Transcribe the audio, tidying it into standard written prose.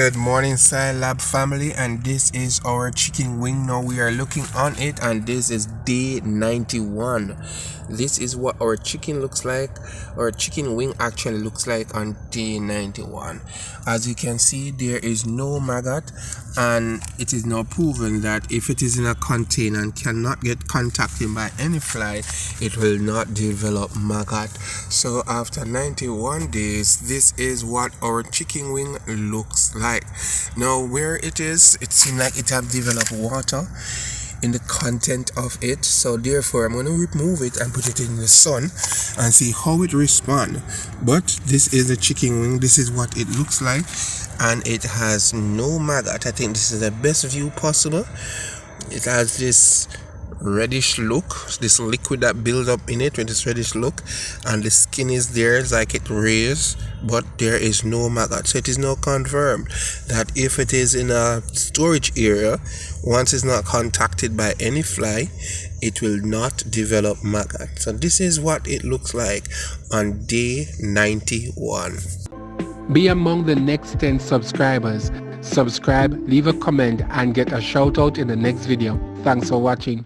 Good morning, Lab family, and this is our chicken wing. Now we are looking on it, and this is day 91. This is what our chicken looks like. Our chicken wing actually looks like on day 91. As you can see, there is no maggot, and it is now proven that if it is in a container and cannot get contacted by any fly, it will not develop maggot. So after 91 days, this is what our chicken wing looks like. Now where it is, it seems like it have developed water in the content of it, so therefore I'm going to remove it and put it in the sun and see how it responds. But this is the chicken wing. This is what it looks like, and it has no maggot. I think this is the best view possible. It has this reddish look, this liquid that builds up in it with this reddish look, and the skin is there, it's like it raised, but there is no maggot. So it is now confirmed that if it is in a storage area, once it's not contacted by any fly, it will not develop maggot. So this is what it looks like on day 91. Be among the next 10 subscribers. Subscribe, leave a comment, and get a shout out in the next video. Thanks for watching.